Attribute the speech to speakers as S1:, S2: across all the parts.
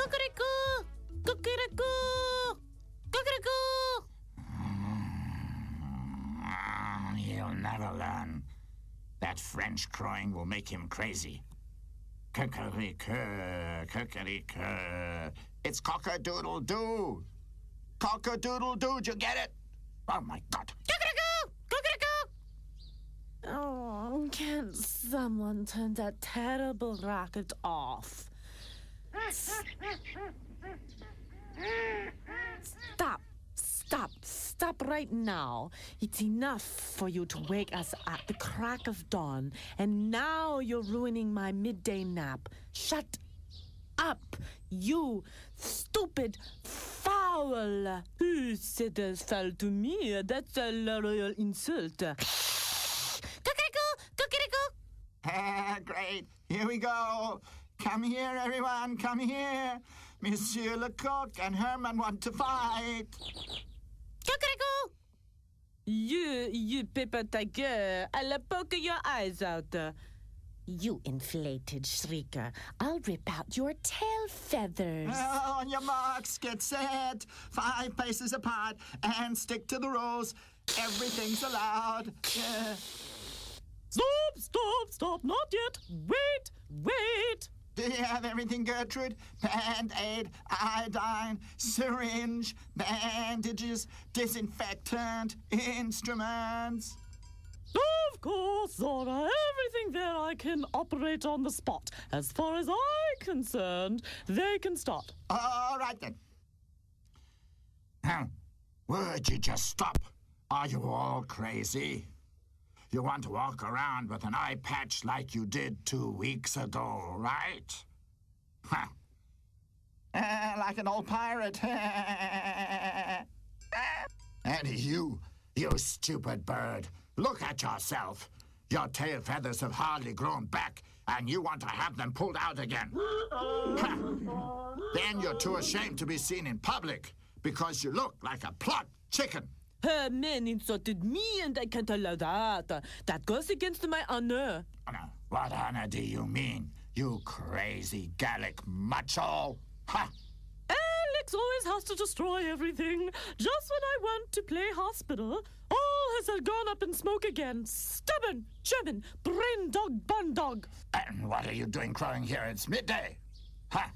S1: Cuckoo! Cuckoo! Cuckoo!
S2: He'll never learn. That French crowing will make him crazy. Cuckoo, cuckoo. It's cock-a-doodle-doo. Cock-a-doodle-doo, did you get it? Oh, my God.
S1: Cuckoo! Cuckoo!
S3: Oh, can someone turn that terrible racket off? Stop right now. It's enough for you to wake us at the crack of dawn, and now you're ruining my midday nap. Shut up, you stupid fowl. Who said this foul to me? That's a royal insult.
S2: Cuckoo! Great. Here we go. Come here, everyone. Come here. Monsieur Lecoq and Herman want to fight.
S1: Cuckoo!
S3: You paper tiger, I'll poke your eyes out. You inflated shrieker, I'll rip out your tail feathers.
S2: On your marks, get set. 5 paces apart and stick to the rules. Everything's allowed.
S3: Stop, not yet. Wait.
S2: Do you have everything, Gertrude? Band-aid, iodine, syringe, bandages, disinfectant, instruments.
S3: Of course, Zora. Everything there I can operate on the spot. As far as I'm concerned, they can start.
S2: All right, then. Would you just stop? Are you all crazy? You want to walk around with an eye patch like you did 2 weeks ago, right? Huh. Like an old pirate. And you stupid bird, look at yourself. Your tail feathers have hardly grown back, and you want to have them pulled out again. Then you're too ashamed to be seen in public because you look like a plucked chicken.
S3: Her men insulted me, and I can't allow that. That goes against my honor.
S2: What honor do you mean, you crazy Gallic macho? Ha!
S3: Alex always has to destroy everything. Just when I want to play hospital, all has gone up in smoke again. Stubborn, German, brain dog, bun dog.
S2: And what are you doing crowing here? It's midday. Ha!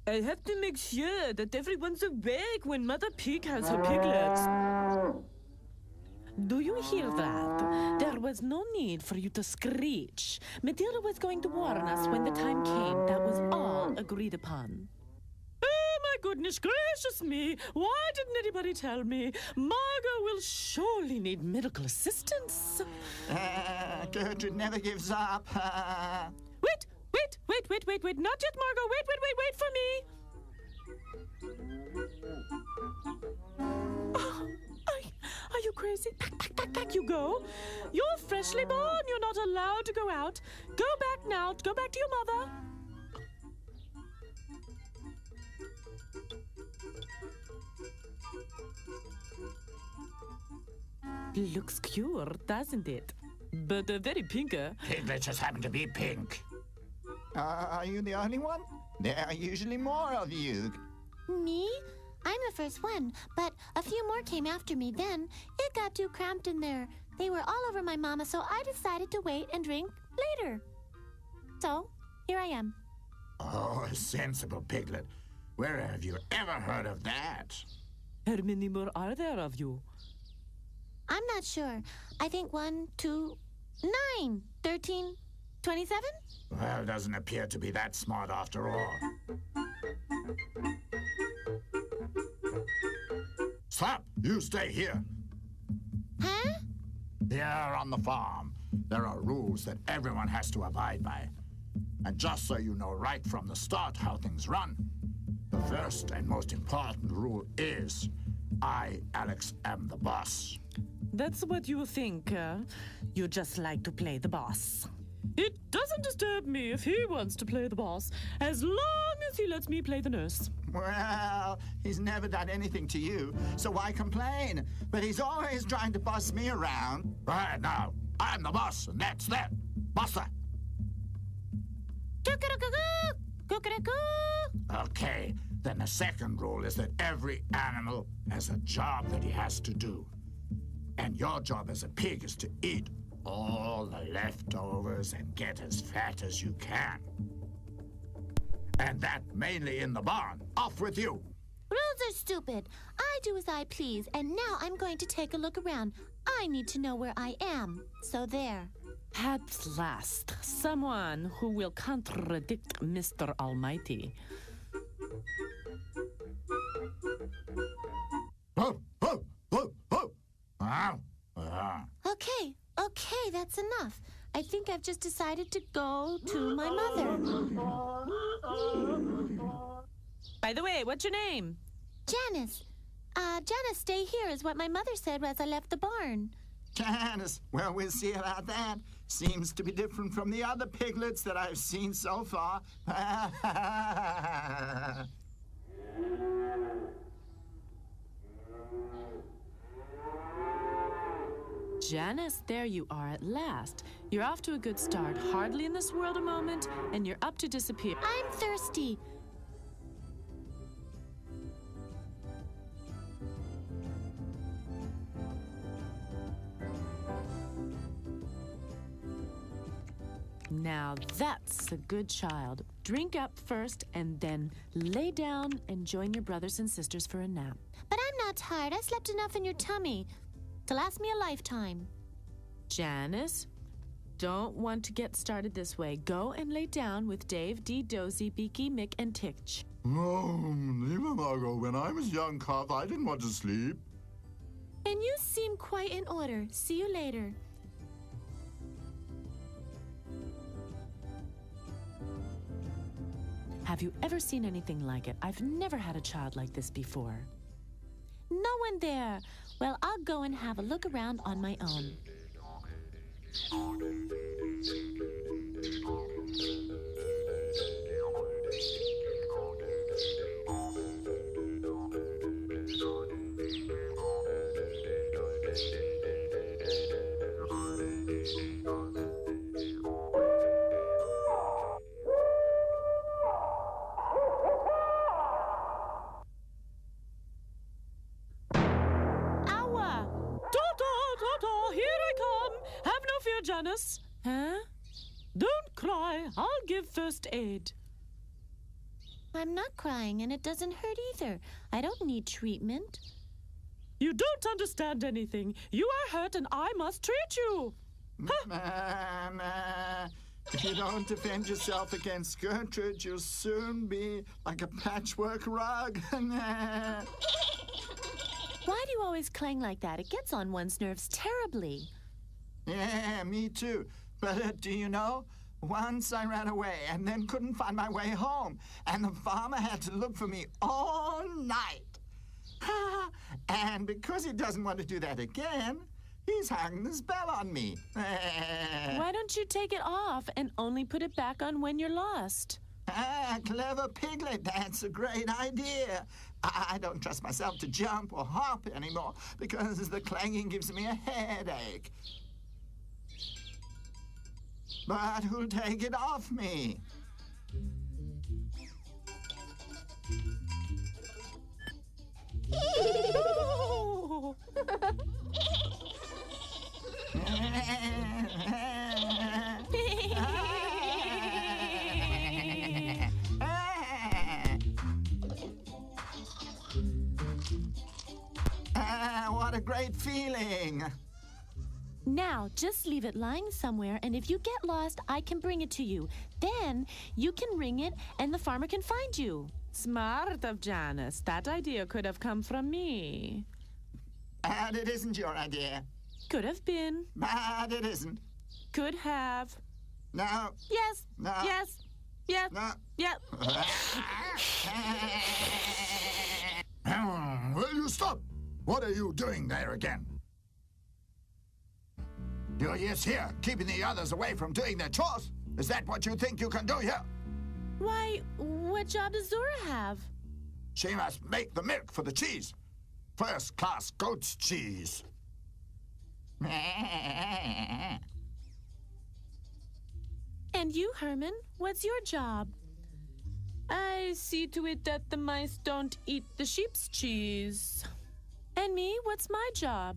S3: I have to make sure that everyone's awake when Mother Pig has her piglets. Do you hear that? There was no need for you to screech. Matilda was going to warn us when the time came. That was all agreed upon. Oh, my goodness gracious me. Why didn't anybody tell me? Margot will surely need medical assistance.
S2: Gertrude never gives up.
S3: Wait. Not yet, Margot. Wait for me. Oh, are you crazy? Back you go. You're freshly born. You're not allowed to go out. Go back now. Go back to your mother. Looks cured, doesn't it? But very pinker.
S2: Piglets just happen to be pink. Are you the only one? There are usually more of you.
S1: Me? I'm the first one, but a few more came after me then. It got too cramped in there. They were all over my mama, so I decided to wait and drink later. So, here I am.
S2: Oh, a sensible piglet. Where have you ever heard of that?
S3: How many more are there of you?
S1: I'm not sure. I think 1, 2, 9, 13, 27?
S2: Well, doesn't appear to be that smart after all. Stop! You stay here.
S1: Huh?
S2: Here on the farm, there are rules that everyone has to abide by. And just so you know right from the start how things run, the first and most important rule is, I, Alex, am the boss.
S3: That's what you think. You just like to play the boss. It doesn't disturb me if he wants to play the boss, as long as he lets me play the nurse.
S2: Well, he's never done anything to you, so why complain? But he's always trying to boss me around. Right now, I'm the boss, and that's that. Bossa.
S1: Cuckoo!
S2: Okay, Then the second rule is that every animal has a job that he has to do. And your job as a pig is to eat all the leftovers and get as fat as you can. And that mainly in the barn. Off with you.
S1: Rules are stupid. I do as I please, and now I'm going to take a look around. I need to know where I am. So there.
S3: At last, someone who will contradict Mr. Almighty.
S1: Okay, that's enough. I think I've just decided to go to my mother.
S3: By the way, what's your name?
S1: Janice. Janice, stay here is what my mother said as I left the barn.
S4: Janice, well, we'll see about that. Seems to be different from the other piglets that I've seen so far.
S3: Janice, there you are at last. You're off to a good start. Hardly in this world a moment, and you're up to disappear.
S1: I'm thirsty.
S3: Now that's a good child. Drink up first and then lay down and join your brothers and sisters for a nap.
S1: But I'm not tired. I slept enough in your tummy to last me a lifetime.
S3: Janice, don't want to get started this way. Go and lay down with Dave, Dee, Dozy, Beaky, Mick, and Titch.
S2: No, leave him, Margot. When I was young calf, I didn't want to sleep.
S1: And you seem quite in order. See you later.
S3: Have you ever seen anything like it? I've never had a child like this before.
S1: No one there. Well, I'll go and have a look around on my own.
S3: Janice? Huh? Don't cry. I'll give first aid.
S1: I'm not crying, and it doesn't hurt either. I don't need treatment.
S3: You don't understand anything. You are hurt, and I must treat you.
S4: If you don't defend yourself against Gertrude, you'll soon be like a patchwork rug.
S1: Why do you always clang like that? It gets on one's nerves terribly.
S4: Yeah, me too. But do you know, once I ran away and then couldn't find my way home, and the farmer had to look for me all night. And because he doesn't want to do that again, he's hung the spell on me.
S3: Why don't you take it off and only put it back on when you're lost?
S4: Clever piglet, that's a great idea. I don't trust myself to jump or hop anymore because the clanging gives me a headache. But who'll take it off me? What a great feeling.
S1: Now, just leave it lying somewhere, and if you get lost, I can bring it to you. Then, you can ring it, and the farmer can find you.
S3: Smart of Janice. That idea could have come from me.
S4: And it isn't your idea.
S3: Could have been.
S4: But it isn't.
S3: Could have.
S4: No.
S3: Yes.
S4: No.
S3: Yes. Yeah.
S4: No.
S3: Yeah.
S2: Will you stop? What are you doing there again? You're just here, keeping the others away from doing their chores. Is that what you think you can do here?
S1: Why, what job does Zora have?
S2: She must make the milk for the cheese. First-class goat's cheese.
S1: And you, Herman, what's your job?
S3: I see to it that the mice don't eat the sheep's cheese. And me, what's my job?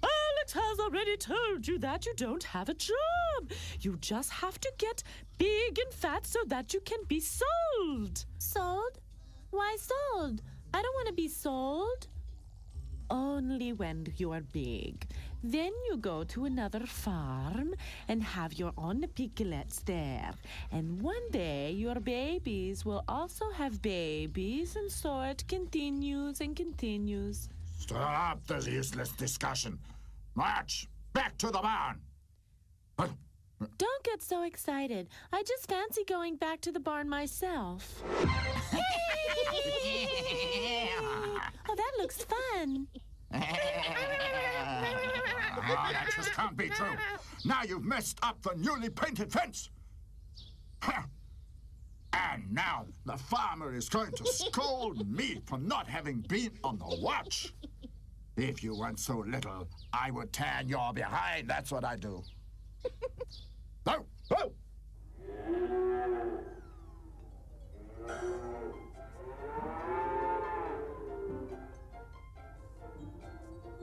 S3: Alex has already told you that you don't have a job. You just have to get big and fat so that you can be sold.
S1: Sold? Why sold? I don't want to be sold.
S3: Only when you are big. Then you go to another farm and have your own piglets there. And one day your babies will also have babies, and so it continues and continues.
S2: Stop this useless discussion. March back to the barn.
S3: Don't get so excited. I just fancy going back to the barn myself.
S1: Oh, that looks fun.
S2: That just can't be true. Now you've messed up the newly painted fence. And now the farmer is going to scold me for not having been on the watch. If you weren't so little, I would tan your behind. That's what I do. Oh, oh.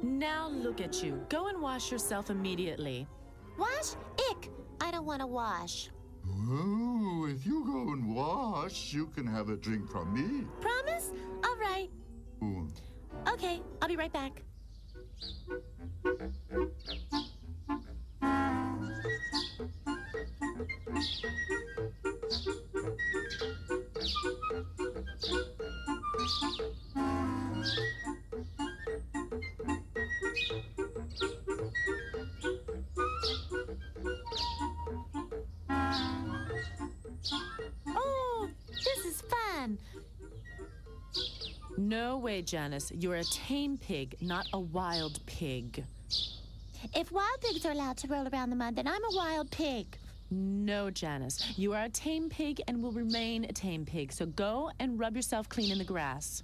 S3: Now look at you. Go and wash yourself immediately.
S1: Wash? Ick. I don't want to wash.
S2: Oh, if you go and wash, you can have a drink from me.
S1: Promise? All right.
S2: Ooh.
S1: Okay, I'll be right back. Oh, this is fun.
S3: No way, Janice. You're a tame pig, not a wild pig.
S1: If wild pigs are allowed to roll around the mud, then I'm a wild pig.
S3: No, Janice. You are a tame pig and will remain a tame pig. So go and rub yourself clean in the grass.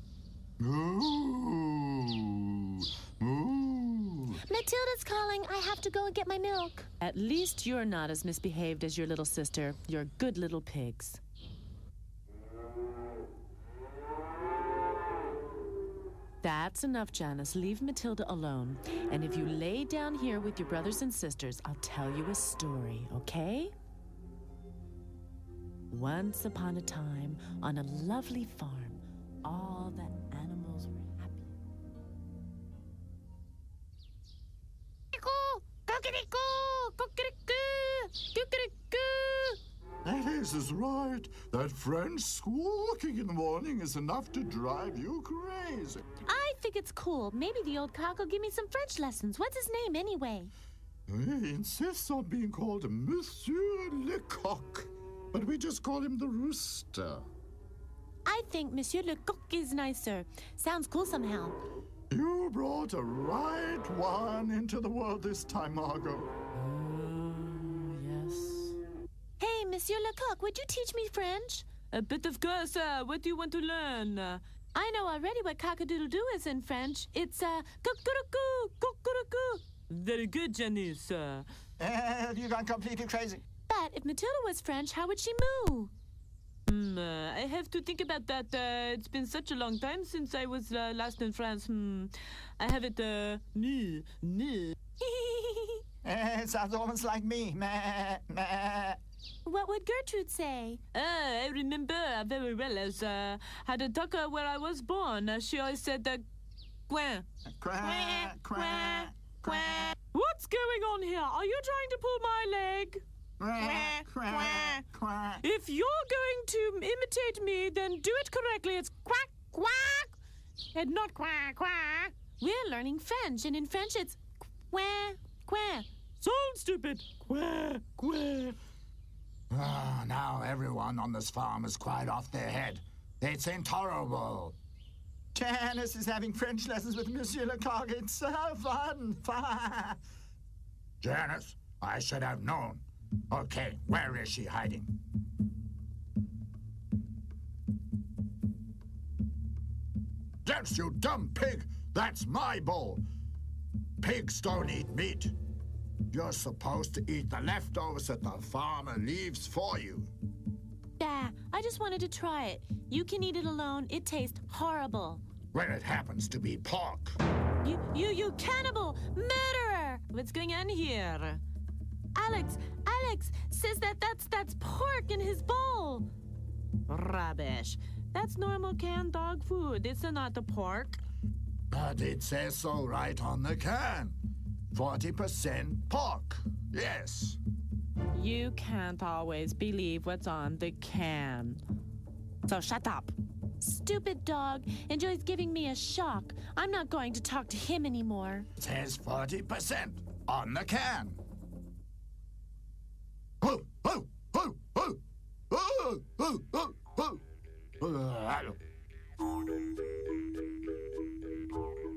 S2: Ooh. Ooh.
S1: Matilda's calling. I have to go and get my milk.
S3: At least you're not as misbehaved as your little sister. You're good little pigs. That's enough, Janice. Leave Matilda alone. And if you lay down here with your brothers and sisters, I'll tell you a story, okay? Once upon a time, on a lovely farm, all the animals were happy.
S2: Alice is right. That French squawking in the morning is enough to drive you crazy.
S1: I think it's cool. Maybe the old cock will give me some French lessons. What's his name anyway?
S2: He insists on being called Monsieur Lecoq, but we just call him the Rooster.
S1: I think Monsieur Lecoq is nicer. Sounds cool somehow.
S2: You brought a right one into the world this time, Margot.
S3: Yes.
S1: Hey, Monsieur Lecoq, would you teach me French?
S3: But of course, what do you want to learn?
S1: I know already what cock-a-doodle-doo is in French. It's, cock-a-doodle-coo, cock-a-doodle-coo.
S3: Very good, Janice.
S4: You gone completely crazy.
S1: But if Matilda was French, how would she moo?
S3: I have to think about that. It's been such a long time since I was last in France. I have it, me.
S4: It sounds almost like me. Meh, meh.
S1: What would Gertrude say?
S3: I remember very well as had a talk where I was born. She always said, Gwen.
S4: Quack, quack, quack.
S3: What's going on here? Are you trying to pull my leg?
S4: Quack, quack, quack.
S3: If you're going to imitate me, then do it correctly. It's quack, quack, and not quack, quack.
S1: We're learning French, and in French it's quack, quack.
S3: Sound stupid. Quack, quack.
S2: Ah, now everyone on this farm is quite off their head. It's intolerable.
S4: Janice is having French lessons with Monsieur Lecoq. It's so fun.
S2: Janice, I should have known. Okay, where is she hiding? Janice, you dumb pig! That's my bowl. Pigs don't eat meat. You're supposed to eat the leftovers that the farmer leaves for you.
S1: I
S3: I just wanted to try it. You can eat it alone. It tastes horrible.
S2: When it happens to be pork.
S3: You cannibal! Murderer! What's going on here? Alex says that's pork in his bowl. Rubbish. That's normal canned dog food. It's not the pork.
S2: But it says so right on the can. 40% pork. Yes.
S3: You can't always believe what's on the can. So shut up.
S1: Stupid dog enjoys giving me a shock. I'm not going to talk to him anymore.
S2: It says 40% on the can. Oh, oh, oh, oh, oh, oh, oh, oh.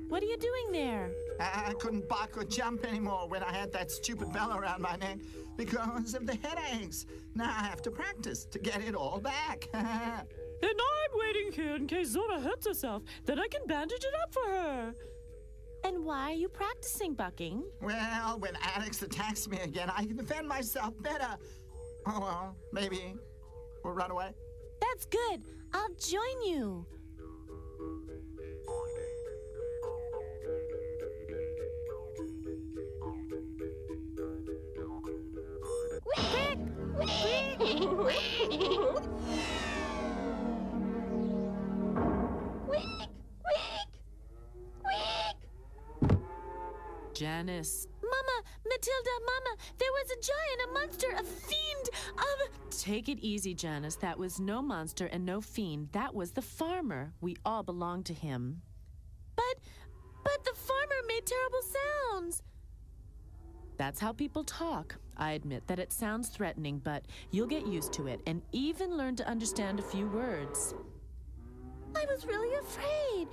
S3: What are you doing there?
S4: I couldn't bark or jump anymore when I had that stupid bell around my neck because of the headaches. Now I have to practice to get it all back.
S3: And I'm waiting here in case Zora hurts herself, then I can bandage it up for her. And why are you practicing bucking?
S4: Well, when Alex attacks me again, I can defend myself better. Oh, well, maybe we'll run away.
S1: That's good. I'll join you. Quick!
S3: Janice.
S1: Mama, Matilda, Mama, there was a giant, a monster, a fiend,
S3: Take it easy, Janice. That was no monster and no fiend. That was the farmer. We all belong to him.
S1: But the farmer made terrible sounds.
S3: That's how people talk. I admit that it sounds threatening, but you'll get used to it and even learn to understand a few words.
S1: I was really afraid.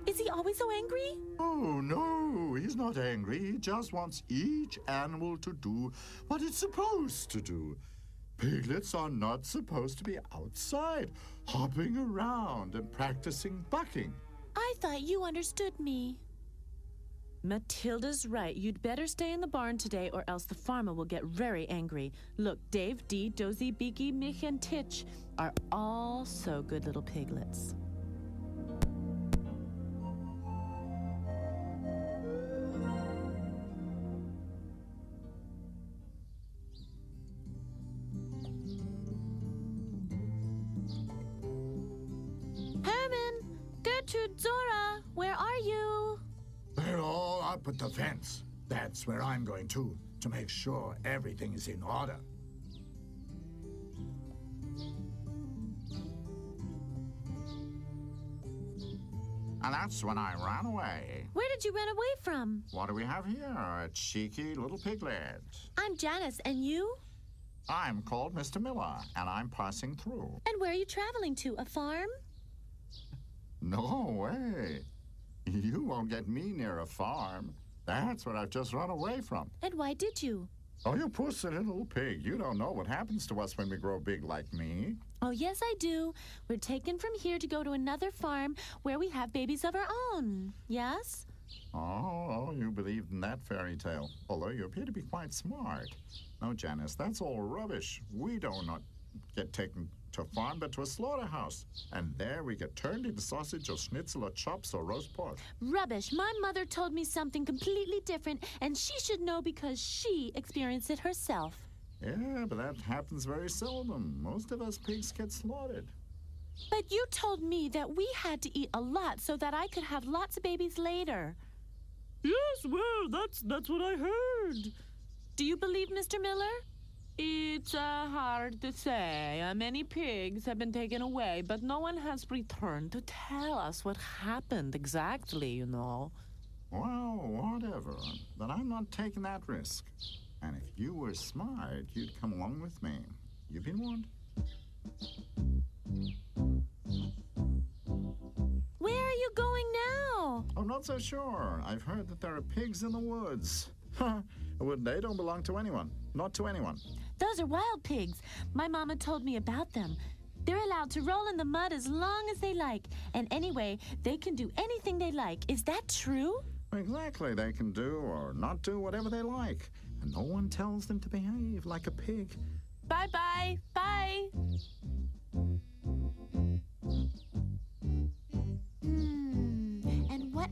S1: Is he always so angry?
S2: Oh, no, he's not angry. He just wants each animal to do what it's supposed to do. Piglets are not supposed to be outside, hopping around and practicing bucking.
S1: I thought you understood me.
S3: Matilda's right. You'd better stay in the barn today or else the farmer will get very angry. Look, Dave, Dee, Dozy, Beaky, Mich, and Titch are all so good little piglets.
S1: Herman, Gertrude, Zora, where are you?
S2: They're all up at the fence. That's where I'm going to make sure everything is in order. And that's when I ran away.
S1: Where did you run away from?
S2: What do we have here? A cheeky little piglet.
S1: I'm Janice, and you?
S2: I'm called Mr. Miller, and I'm passing through.
S1: And where are you traveling to? A farm?
S2: No way. You won't get me near a farm. That's what I've just run away from.
S1: And why did you?
S2: Oh, you pussy little pig. You don't know what happens to us when we grow big like me.
S1: Oh, yes, I do. We're taken from here to go to another farm where we have babies of our own. Yes?
S2: Oh, you believed in that fairy tale. Although you appear to be quite smart. No, Janice, that's all rubbish. We do not get taken to a farm, but to a slaughterhouse. And there we get turned into sausage or schnitzel or chops or roast pork.
S1: Rubbish. My mother told me something completely different, and she should know because she experienced it herself.
S2: Yeah, but that happens very seldom. Most of us pigs get slaughtered.
S1: But you told me that we had to eat a lot so that I could have lots of babies later.
S3: Yes, well, that's what I heard. Do you believe Mr. Miller? It's hard to say. Many pigs have been taken away, but no one has returned to tell us what happened exactly, you know.
S2: Well, whatever. But I'm not taking that risk. And if you were smart, you'd come along with me. You've been warned.
S1: Where are you going now?
S2: I'm not so sure. I've heard that there are pigs in the woods. Well, they don't belong to anyone. Not to anyone.
S1: Those are wild pigs. My mama told me about them. They're allowed to roll in the mud as long as they like. And anyway, they can do anything they like. Is that true?
S2: Exactly. They can do or not do whatever they like. And no one tells them to behave like a pig.
S1: Bye-bye. Bye.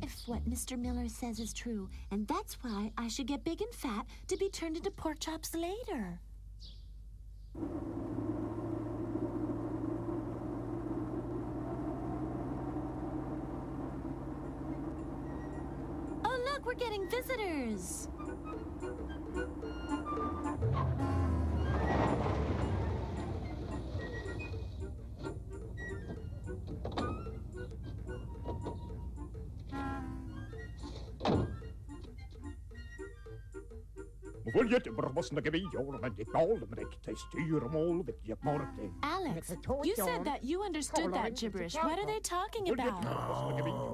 S1: if what Mr. Miller says is true, and that's why I should get big and fat to be turned into pork chops later. Oh, look, we're getting visitors. Alex, you said that you understood that gibberish. What are they talking about?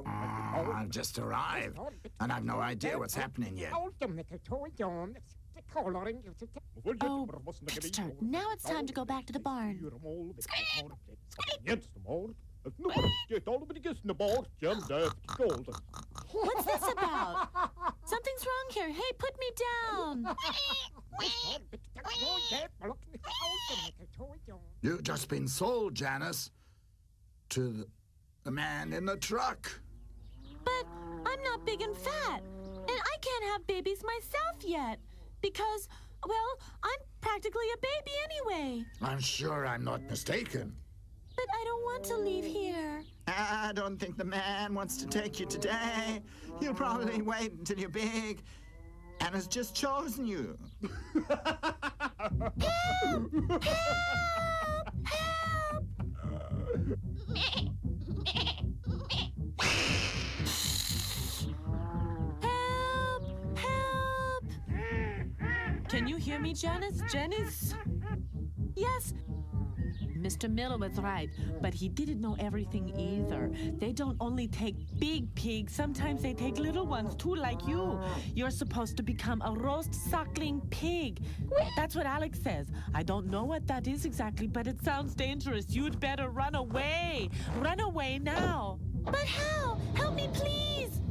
S2: I've just arrived, and I've no idea what's happening yet.
S1: Oh, Dexter, now it's time to go back to the barn. What's this about? Something's wrong here. Hey, put me down.
S2: You've just been sold, Janice, to the man in the truck.
S1: But I'm not big and fat, and I can't have babies myself yet because, well, I'm practically a baby anyway.
S2: I'm sure I'm not mistaken.
S1: But I don't want to leave here.
S4: I don't think the man wants to take you today. He'll probably wait until you're big and has just chosen you.
S1: Help! Help! Help! Help!
S3: Can you hear me, Janice? Janice?
S1: Yes,
S3: Mr. Miller was right, but he didn't know everything either. They don't only take big pigs, sometimes they take little ones too, like you. You're supposed to become a roast suckling pig. That's what Alex says. I don't know what that is exactly, but it sounds dangerous. You'd better run away. Run away now.
S1: but how? Help me, please!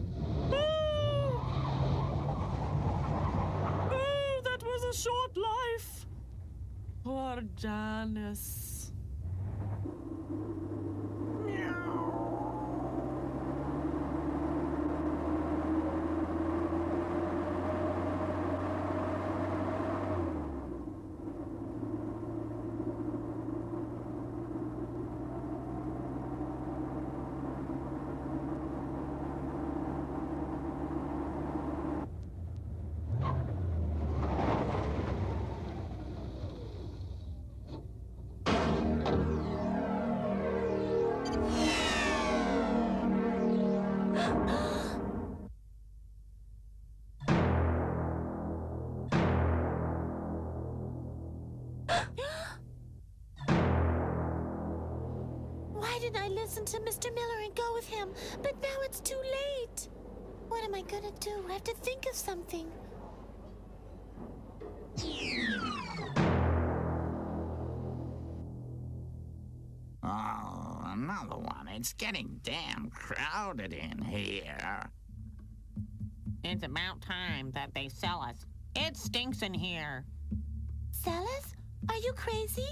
S3: Oh, that was a short life. Poor Janice.
S1: Why didn't I listen to Mr. Miller and go with him? But now it's too late. What am I gonna do? I have to think of something.
S2: Oh, another one. It's getting damn crowded in here.
S5: It's about time that they sell us. It stinks in here.
S1: Sell us? Are you crazy?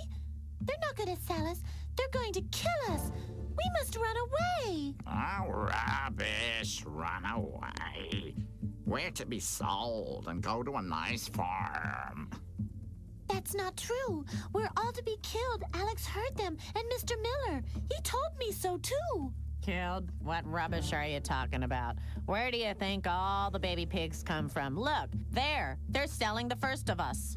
S1: They're not gonna sell us. They're going to kill us. We must run away.
S2: Oh, rubbish. Run away. We're to be sold and go to a nice farm.
S1: That's not true. We're all to be killed. Alex heard them, and Mr. Miller. He told me so, too.
S5: Killed? What rubbish are you talking about? Where do you think all the baby pigs come from? Look, there. They're selling the first of us.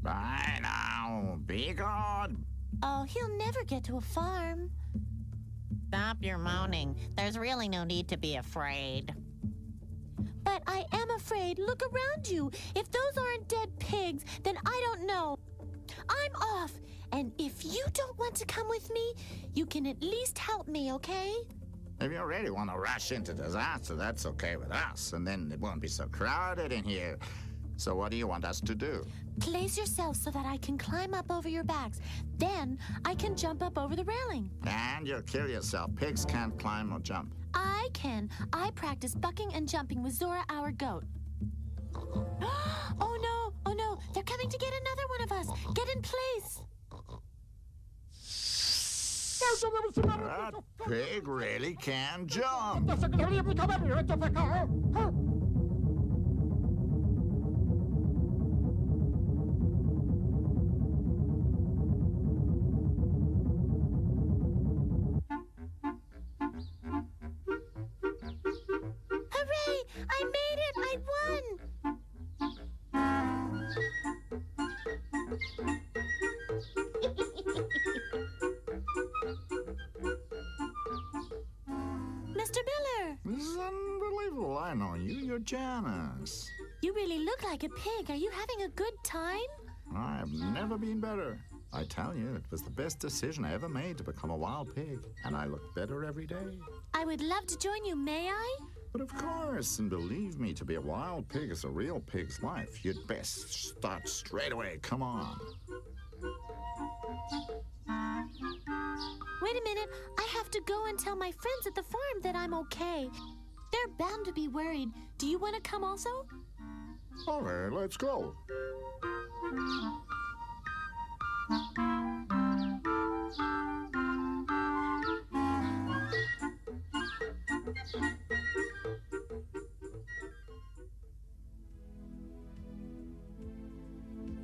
S2: Bye now. Be good.
S1: Oh, he'll never get to a farm.
S5: Stop your moaning. There's really no need to be afraid.
S1: But I am afraid. Look around you. If those aren't dead pigs, then I don't know. I'm off. And if you don't want to come with me, you can at least help me, okay?
S2: If you really want to rush into disaster, that's okay with us, and then it won't be so crowded in here. So what do you want us to do?
S1: Place yourself so that I can climb up over your backs. Then I can jump up over the railing.
S2: And you'll kill yourself. Pigs can't climb or jump.
S1: I can. I practice bucking and jumping with Zora, our goat. Oh no! Oh no! They're coming to get another one of us! Get in place!
S2: That pig really can jump.
S1: Hooray! I made it! I won! Mr. Miller,
S2: This is unbelievable. I know you. You're Janice.
S1: you really look like a pig. Are you having a good time?
S2: I've never been better. I tell you, it was the best decision I ever made to become a wild pig, and I look better every day.
S1: I would love to join you, may I?
S2: But of course, and believe me, to be a wild pig is a real pig's life. You'd best start straight away. Come on.
S1: Wait a minute. I have to go and tell my friends at the farm that I'm okay. They're bound to be worried. Do you want to come also?
S2: All right, let's go.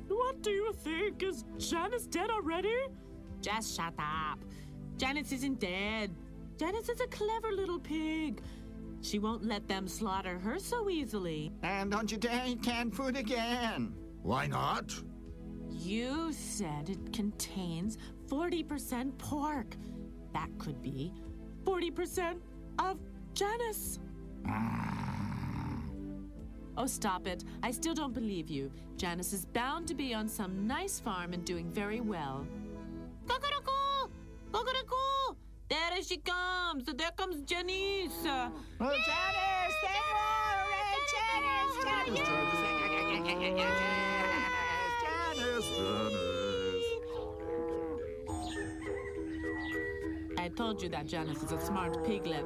S3: What do you think? Is Janice dead already? Just shut up. Janice isn't dead. Janice is a clever little pig. She won't let them slaughter her so easily.
S4: And don't you dare eat canned food again.
S2: Why not?
S3: You said it contains 40% pork. That could be 40% of Janice. Oh, stop it. I still don't believe you. Janice is bound to be on some nice farm and doing very well. Cuckoo! Cuckoo! There she comes! There comes Janice!
S4: Oh, Janice! Stay more!
S3: I told you that Janice is a smart piglet.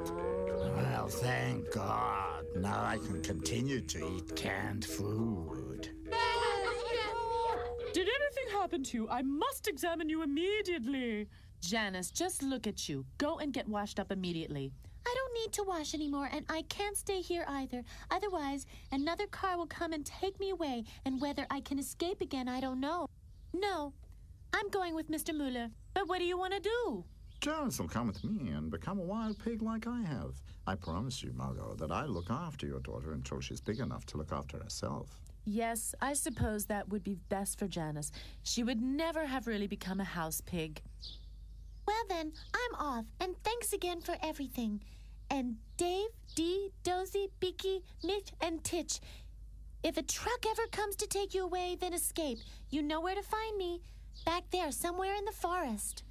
S2: Well, thank God. Now I can continue to eat canned food.
S3: Did anything happen to you? I must examine you immediately. Janice, just look at you. Go and get washed up immediately.
S1: I don't need to wash anymore, and I can't stay here either. Otherwise, another car will come and take me away, and whether I can escape again, I don't know. No, I'm going with Mr. Muller.
S3: But what do you want to do?
S2: Janice will come with me and become a wild pig like I have. I promise you, Margot, that I'll look after your daughter until she's big enough to look after herself.
S3: Yes, I suppose that would be best for Janice. She would never have really become a house pig.
S1: Well then, I'm off, and thanks again for everything. And Dave, Dee, Dozy, Beaky, Mitch, and Titch, if a truck ever comes to take you away, then escape. You know where to find me. Back there, somewhere in the forest.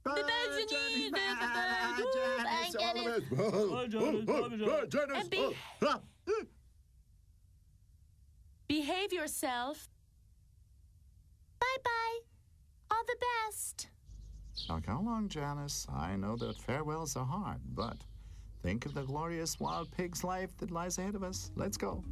S2: Bye,
S3: Janice!
S2: Bye, Janice!
S3: Bye, Janice! And behave yourself.
S1: Bye-bye. All the best.
S2: Now come along, Janice. I know that farewells are hard, but think of the glorious wild pig's life that lies ahead of us. Let's go.